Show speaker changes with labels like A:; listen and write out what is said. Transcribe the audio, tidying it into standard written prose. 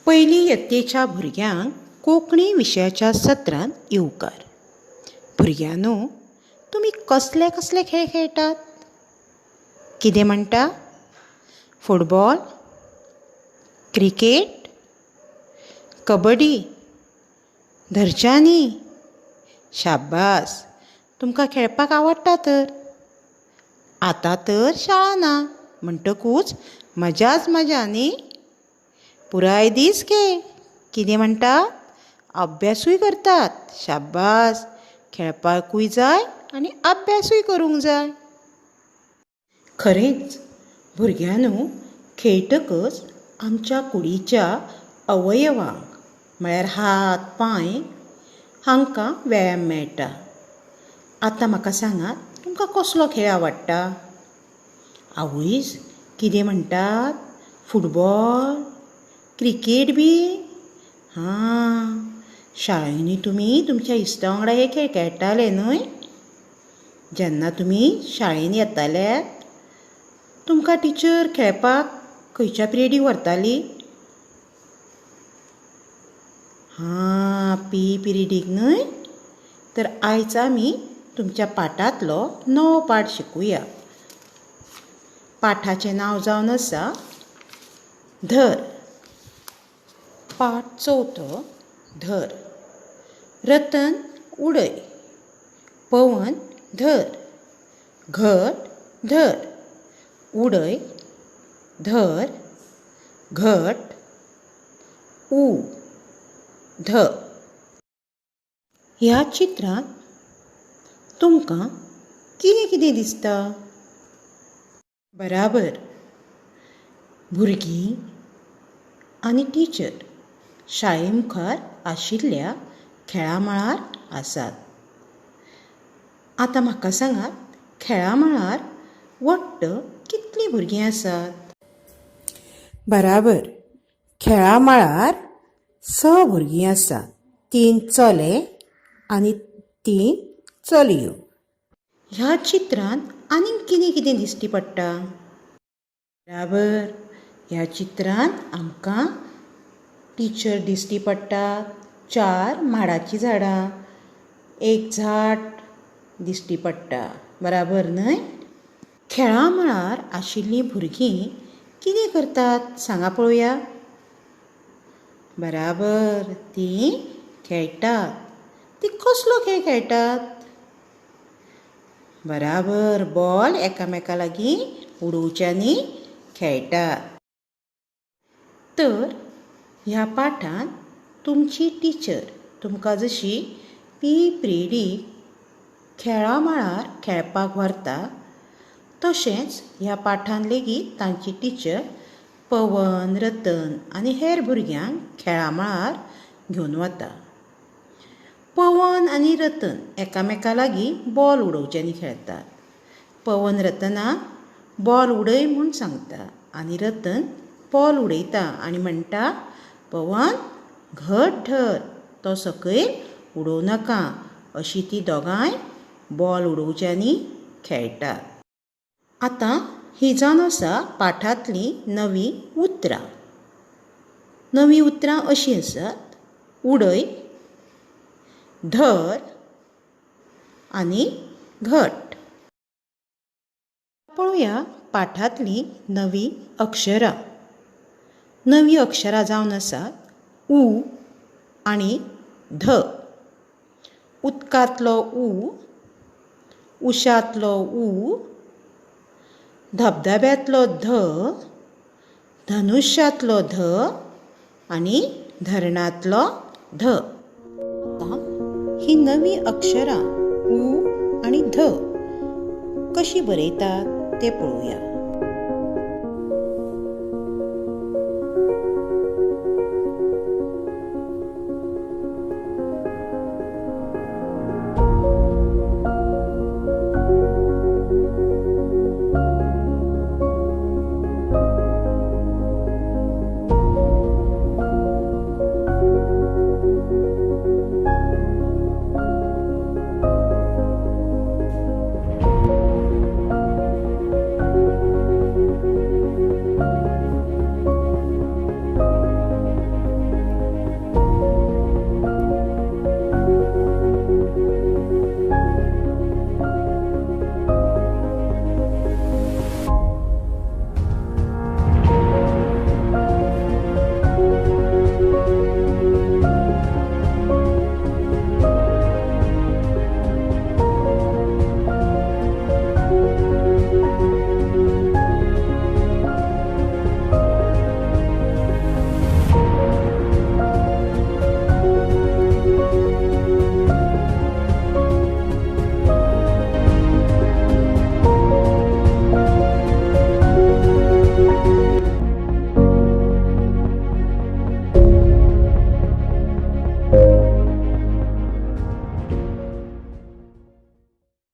A: पयली यत्तेच्या भुरग्यांक कोंकणी विशयाच्या सत्रांत येवकार. भुरग्यांनो, तुमी कसले कसले खेळ खेळटात? कितें म्हणटा? फुटबॉल, क्रिकेट, कबड्डी, धरच्यांनी? शाब्बास, तुमकां खेळपाक आवडटा तर. आतां तर शाळा ना म्हणटकूच मजाच मजा न्ही. पुराय दीस खेळ. कितें म्हणटात? अभ्यासूय करतात. शाब्बास, खेळपाकूय जाय आनी अभ्यासूय करूंक जाय. खरेंच भुरग्यांनो, खेळटकच आमच्या कुडीच्या अवयवांक म्हळ्यार हात पांय हांकां व्यायाम मेळटा. आतां म्हाका सांगात, तुमकां कसलो खेळ आवडटा? आवयस, कितें म्हणटात? फुटबॉल, क्रिकेट बी? हां, शाळेंनी तुमी तुमच्या इश्टा वांगडा हे खेळ खेळटाले न्हय? जेन्ना तुमी शाळेंत येताले तुमकां टिचर खेळपाक खंयच्या पिरियडीक व्हरताली? हां, पिरियडीक न्हय? तर आयज आमी तुमच्या पाठांतलो नवो पाठ शिकुया. पाठाचें नांव जावन आसा धर. पाठ चवथो. धर. रतन उडय. पवन धर. घट धर. उडय धर. घट उ ध. ह्या चित्रांत तुमकां कितें कितें दिसता? बराबर, भुरगीं आनी टिचर शाळे मुखार आशिल्ल्या खेळा माळार आसात. आतां म्हाका सांगात, खेळा माळार वट्ट कितलीं भुरगीं आसात? बराबर, खेळा माळार 6 भुरगीं आसात. 3 चले आनी 3 चलयो. ह्या चित्रांत आनीक कितें कितें दिश्टी पडटा? बराबर, ह्या चित्रांत आमकां टिचर दिश्टी पडटा, 4 माडाचीं झाडां, 1 झाड दिश्टी पडटा. बराबर न्हय? खेळा माळार आशिल्लीं भुरगीं कितें करतात सांगा पळोवया? बराबर, तीं खेळटात. तीं कसलो खेळ खेळटात? बराबर, बॉल एकामेका लागीं उडोवच्यांनी खेळटात. तर ह्या पाठांत तुमची टिचर तुमकां जशी पिरियडीक खेळा माळार खेळपाक व्हरता, तशेंच ह्या पाठांत लेगीत तांची टिचर पवन, रतन आनी हेर भुरग्यांक खेळा माळार घेवन वता. पवन आनी रतन एकामेका लागीं बॉल उडोवच्यांनी खेळटात. पवन रतनाक बॉल उडय म्हूण सांगता आनी रतन बॉल उडयता आनी म्हणटा, पवन घट धर, तो सकयल उडोवं नाका. अशीं तीं दोगांय बॉल उडोवच्यांनी खेळटात. आतां ही जावन आसा पाठांतलीं नवीं उतरां. नवीं उतरां अशीं आसात: उडय, धर आनी घट. पळोवया पाठांतलीं नवीं अक्षरां. नवीं अक्षरां जावन आसात उ आनी ध. उदकांतलो उ, उशांतलो उ, धबधब्यांतलो ध, धनुश्यांतलो ध आनी धरणांतलो ध. आतां ही नवीं अक्षरां उ आनी ध कशीं बरयतात तें पळोवया.